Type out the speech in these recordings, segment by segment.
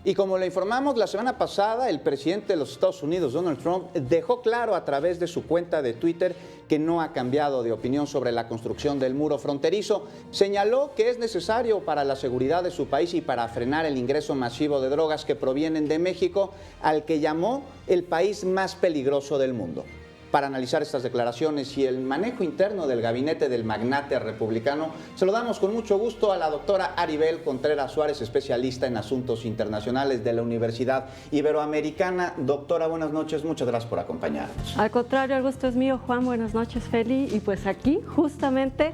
Y como le informamos la semana pasada, el presidente de los Estados Unidos, Donald Trump, dejó claro a través de su cuenta de Twitter que no ha cambiado de opinión sobre la construcción del muro fronterizo. Señaló que es necesario para la seguridad de su país y para frenar el ingreso masivo de drogas que provienen de México, al que llamó el país más peligroso del mundo. Para analizar estas declaraciones y el manejo interno del gabinete del magnate republicano, saludamos con mucho gusto a la doctora Aribel Contreras Suárez, especialista en asuntos internacionales de la Universidad Iberoamericana. Doctora, buenas noches, muchas gracias por acompañarnos. Al contrario, el gusto es mío, Juan, buenas noches, Feli. Y pues aquí, justamente,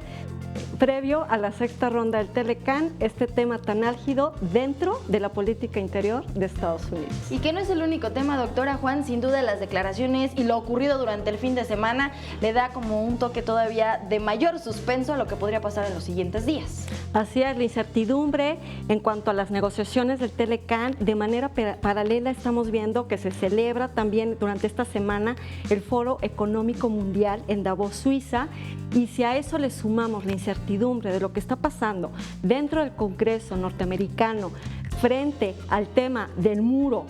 previo a la sexta ronda del Telecán, este tema tan álgido dentro de la política interior de Estados Unidos. Y que no es el único tema, doctora Juan, sin duda las declaraciones y lo ocurrido durante el fin de semana le da como un toque todavía de mayor suspenso a lo que podría pasar en los siguientes días. Así es, la incertidumbre en cuanto a las negociaciones del Telecán, de manera paralela estamos viendo que se celebra también durante esta semana el Foro Económico Mundial en Davos, Suiza, y si a eso le sumamos la incertidumbre de lo que está pasando dentro del Congreso norteamericano frente al tema del muro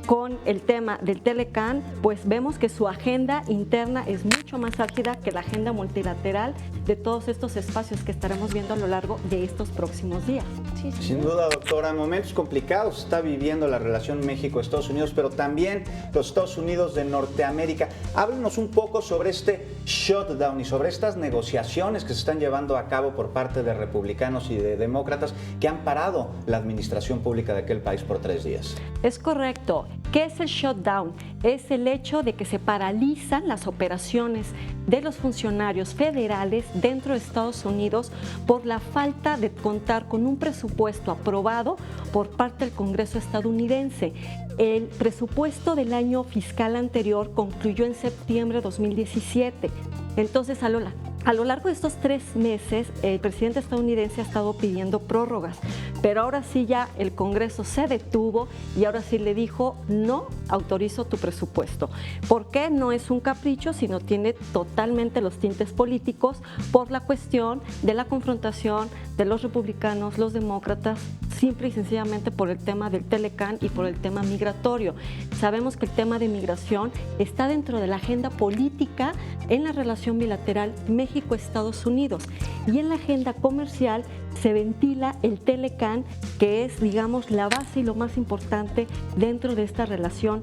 con el tema del Telecán, pues vemos que su agenda interna es mucho más álgida que la agenda multilateral de todos estos espacios que estaremos viendo a lo largo de estos próximos días. Sí. Sin duda, doctora, momentos complicados está viviendo la relación México-Estados Unidos, pero también los Estados Unidos de Norteamérica. Háblenos un poco sobre este shutdown y sobre estas negociaciones que se están llevando a cabo por parte de republicanos y de demócratas que han parado la administración pública de aquel país por 3 días. Es correcto. ¿Qué es el shutdown? Es el hecho de que se paralizan las operaciones de los funcionarios federales dentro de Estados Unidos por la falta de contar con un presupuesto aprobado por parte del Congreso estadounidense. El presupuesto del año fiscal anterior concluyó en septiembre de 2017. Entonces, a lo largo de estos 3 meses, el presidente estadounidense ha estado pidiendo prórrogas, pero ahora sí ya el Congreso se detuvo y ahora sí le dijo, no autorizo tu presupuesto. ¿Por qué? No es un capricho, sino tiene totalmente los tintes políticos por la cuestión de la confrontación de los republicanos, los demócratas, simple y sencillamente por el tema del Telecán y por el tema migratorio. Sabemos que el tema de migración está dentro de la agenda política en la relación bilateral México-Estados Unidos, y en la agenda comercial se ventila el Telecán, que es, digamos, la base y lo más importante dentro de esta relación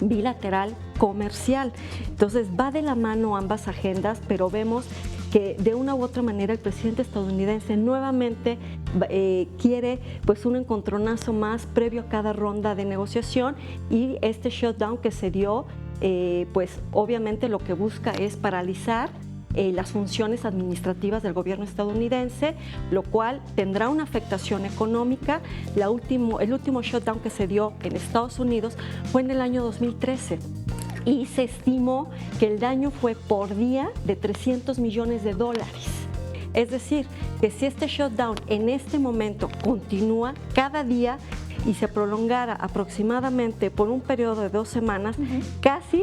bilateral comercial. Entonces va de la mano ambas agendas, pero vemos que de una u otra manera el presidente estadounidense nuevamente quiere pues un encontronazo más previo a cada ronda de negociación, y este shutdown que se dio pues obviamente lo que busca es paralizar las funciones administrativas del gobierno estadounidense, lo cual tendrá una afectación económica. El último shutdown que se dio en Estados Unidos fue en el año 2013. Y se estimó que el daño fue por día de $300 millones. Es decir, que si este shutdown en este momento continúa cada día y se prolongara aproximadamente por un periodo de 2 semanas, casi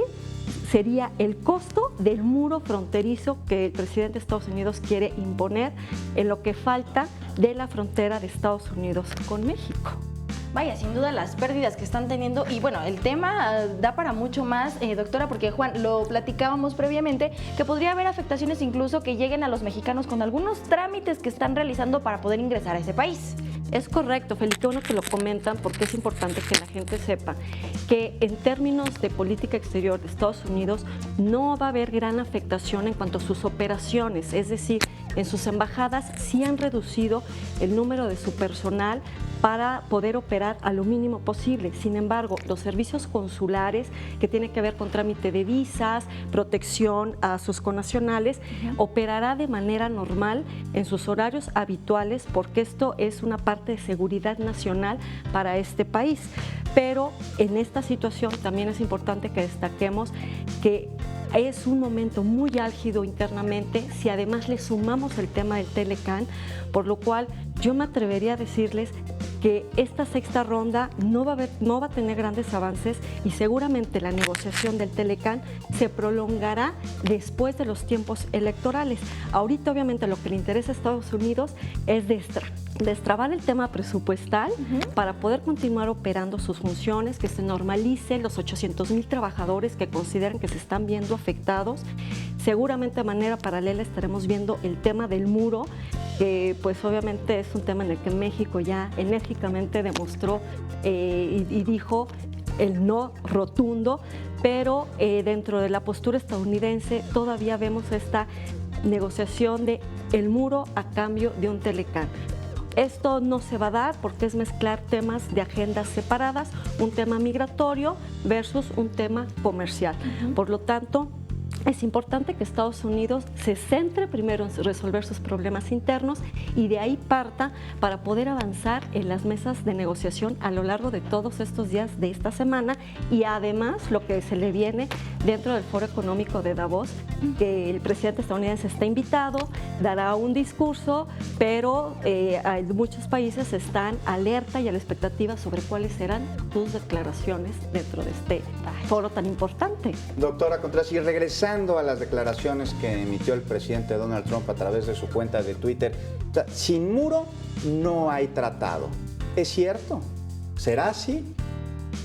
sería el costo del muro fronterizo que el presidente de Estados Unidos quiere imponer en lo que falta de la frontera de Estados Unidos con México. Vaya, sin duda las pérdidas que están teniendo, y bueno, el tema da para mucho más, doctora, porque Juan, lo platicábamos previamente, que podría haber afectaciones incluso que lleguen a los mexicanos con algunos trámites que están realizando para poder ingresar a ese país. Es correcto, Felipe, bueno que lo comentan, porque es importante que la gente sepa que en términos de política exterior de Estados Unidos no va a haber gran afectación en cuanto a sus operaciones, es decir, en sus embajadas sí han reducido el número de su personal para poder operar a lo mínimo posible. Sin embargo, los servicios consulares que tienen que ver con trámite de visas, protección a sus connacionales, operará de manera normal en sus horarios habituales, porque esto es una parte de seguridad nacional para este país. Pero en esta situación también es importante que destaquemos que es un momento muy álgido internamente, si además le sumamos el tema del Telecán, por lo cual yo me atrevería a decirles que esta sexta ronda no va a tener grandes avances, y seguramente la negociación del Telecán se prolongará después de los tiempos electorales. Ahorita obviamente lo que le interesa a Estados Unidos es destrabar el tema presupuestal para poder continuar operando sus funciones, que se normalicen los 800,000 trabajadores que consideran que se están viendo afectados. Seguramente de manera paralela estaremos viendo el tema del muro, que pues obviamente es un tema en el que México ya enérgicamente demostró y dijo el no rotundo, pero dentro de la postura estadounidense todavía vemos esta negociación de el muro a cambio de un Telecán. Esto no se va a dar porque es mezclar temas de agendas separadas, un tema migratorio versus un tema comercial. Por lo tanto, es importante que Estados Unidos se centre primero en resolver sus problemas internos y de ahí parta para poder avanzar en las mesas de negociación a lo largo de todos estos días de esta semana y además lo que se le viene dentro del Foro Económico de Davos, que el presidente estadounidense está invitado, dará un discurso, pero muchos países están alerta y a la expectativa sobre cuáles serán sus declaraciones dentro de este foro tan importante. Doctora Contreras, y regresando a las declaraciones que emitió el presidente Donald Trump a través de su cuenta de Twitter, o sea, sin muro no hay tratado. ¿Es cierto? ¿Será así?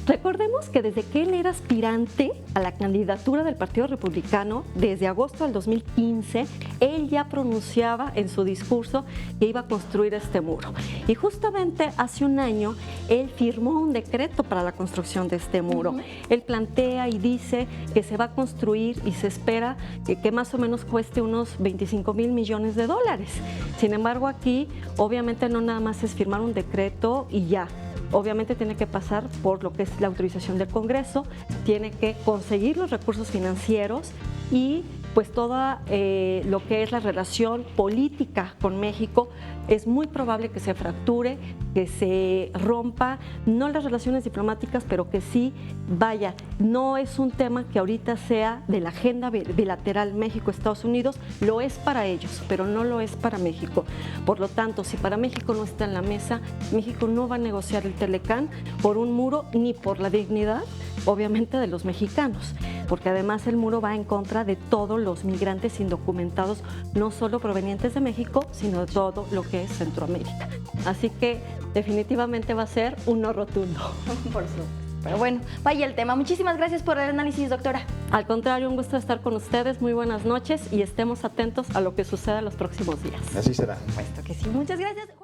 Recordemos que desde que él era aspirante a la candidatura del Partido Republicano, desde agosto del 2015, él ya pronunciaba en su discurso que iba a construir este muro. Y justamente hace un año, él firmó un decreto para la construcción de este muro. Él plantea y dice que se va a construir y se espera que más o menos cueste unos 25,000 millones de dólares. Sin embargo, aquí obviamente no nada más es firmar un decreto y ya. Obviamente tiene que pasar por lo que es la autorización del Congreso, tiene que conseguir los recursos financieros y pues toda lo que es la relación política con México, es muy probable que se fracture, que se rompa, no las relaciones diplomáticas, pero que sí, vaya, no es un tema que ahorita sea de la agenda bilateral México-Estados Unidos, lo es para ellos, pero no lo es para México. Por lo tanto, si para México no está en la mesa, México no va a negociar el Telecán por un muro ni por la dignidad, obviamente, de los mexicanos, porque además el muro va en contra de todos los migrantes indocumentados, no solo provenientes de México, sino de todo lo que es Centroamérica. Así que definitivamente va a ser un no rotundo. Por supuesto. Pero bueno, vaya el tema. Muchísimas gracias por el análisis, doctora. Al contrario, un gusto estar con ustedes. Muy buenas noches y estemos atentos a lo que suceda en los próximos días. Así será. Puesto que sí. Muchas gracias, Juan.